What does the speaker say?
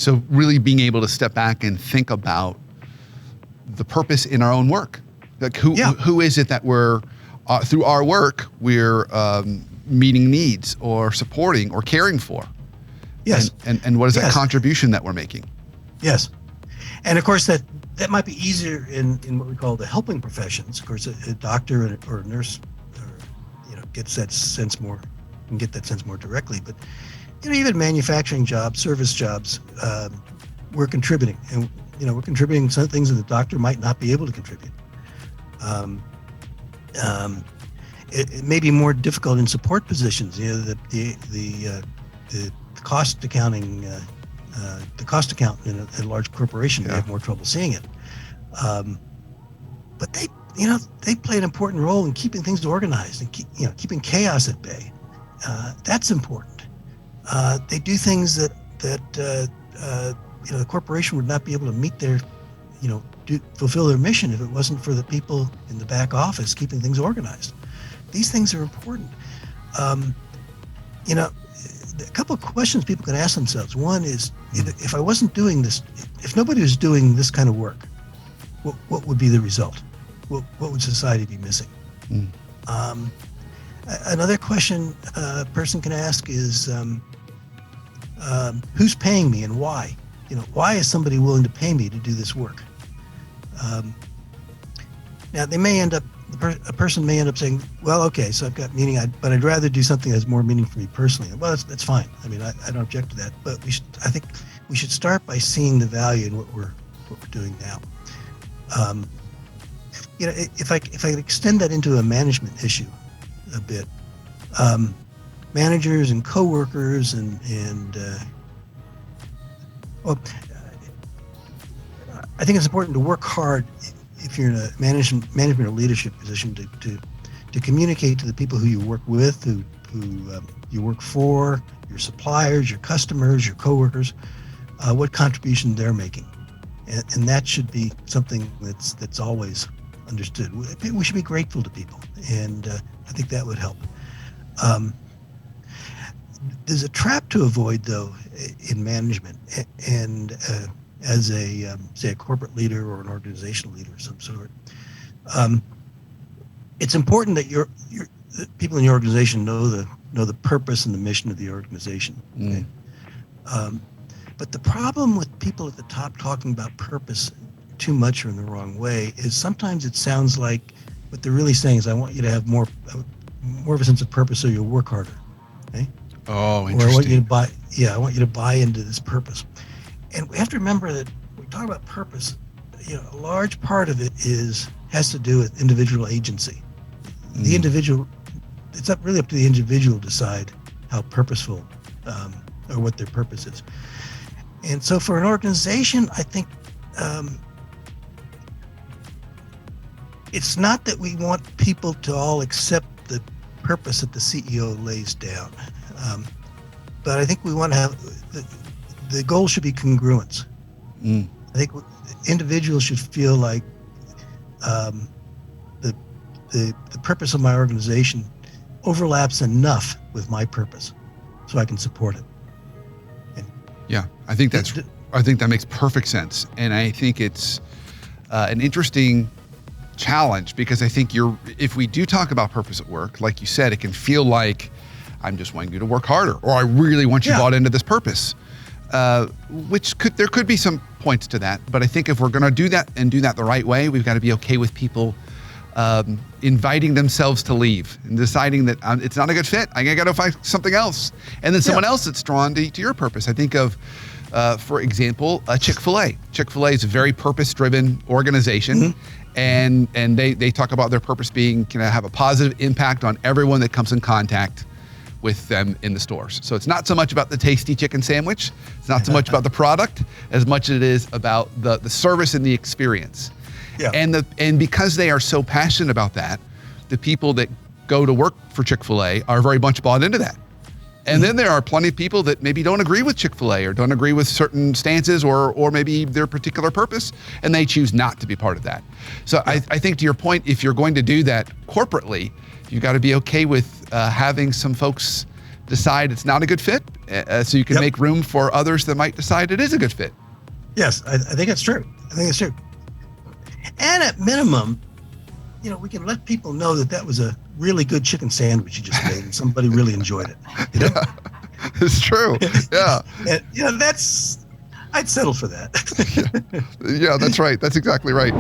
So really being able to step back and think about the purpose in our own work. Like who is it that we're, through our work, we're meeting needs or supporting or caring for? Yes. And what is that contribution that we're making? Yes. And of course that might be easier in what we call the helping professions. Of course, a doctor or a nurse, gets that sense more, can get that sense more directly. But even manufacturing jobs, service jobs, we're contributing, and we're contributing some things that the doctor might not be able to contribute. It may be more difficult in support positions. The cost accounting, the cost accountant in a large corporation may have more trouble seeing it. But they play an important role in keeping things organized and keeping chaos at bay. That's important. They do things that the corporation would not be able to meet their, fulfill their mission if it wasn't for the people in the back office keeping things organized. These things are important. A couple of questions people can ask themselves. One is, if I wasn't doing this, if nobody was doing this kind of work, what would be the result? What would society be missing? Another question a person can ask is, who's paying me and why? Why is somebody willing to pay me to do this work? Now, they may end up, a person may end up saying, well, okay, so I've got meaning, but I'd rather do something that's more meaning for me personally. Well, that's fine. I mean, I don't object to that, but I think we should start by seeing the value in what we're doing now. If I could extend that into a management issue a bit, managers and coworkers and I think it's important to work hard if you're in a management or leadership position to communicate to the people who you work with, who you work for, your suppliers, your customers, your coworkers, what contribution they're making, and that should be something that's always understood. We should be grateful to people, and I think that would help. There's a trap to avoid, though, in management, and as a corporate leader or an organizational leader of some sort. It's important that the people in your organization know the purpose and the mission of the organization. Okay? But the problem with people at the top talking about purpose too much or in the wrong way is sometimes it sounds like what they're really saying is, I want you to have more of a sense of purpose so you'll work harder. Okay? Oh, interesting. Or I want you to buy into this purpose. And we have to remember that when we talk about purpose, a large part of it has to do with individual agency. The individual, it's not really up to the individual to decide how purposeful or what their purpose is. And so for an organization, I think it's not that we want people to all accept the purpose that the CEO lays down. But I think we want to have, the goal should be congruence. I think individuals should feel like the purpose of my organization overlaps enough with my purpose so I can support it. Yeah, I think that makes perfect sense. And I think it's an interesting challenge, because I think if we do talk about purpose at work, like you said, it can feel like I'm just wanting you to work harder, or I really want you bought into this purpose, there could be some points to that. But I think if we're going to do that and do that the right way, we've got to be okay with people inviting themselves to leave and deciding that it's not a good fit. I got to find something else. And then someone else that's drawn to your purpose. I think of, for example, Chick-fil-A. Chick-fil-A is a very purpose-driven organization. And they talk about their purpose being, can have a positive impact on everyone that comes in contact with them in the stores. So it's not so much about the tasty chicken sandwich. It's not so much about the product as much as it is about the service and the experience. Yeah. And because they are so passionate about that, the people that go to work for Chick-fil-A are very much bought into that. And then there are plenty of people that maybe don't agree with Chick-fil-A or don't agree with certain stances or maybe their particular purpose, and they choose not to be part of that. So I think, to your point, if you're going to do that corporately, you've got to be okay with having some folks decide it's not a good fit, so you can make room for others that might decide it is a good fit. Yes, I think it's true. I think it's true. And at minimum, we can let people know that was a really good chicken sandwich you just made and somebody really enjoyed it. Yeah, it's true. Yeah. And, I'd settle for that. Yeah, that's right. That's exactly right.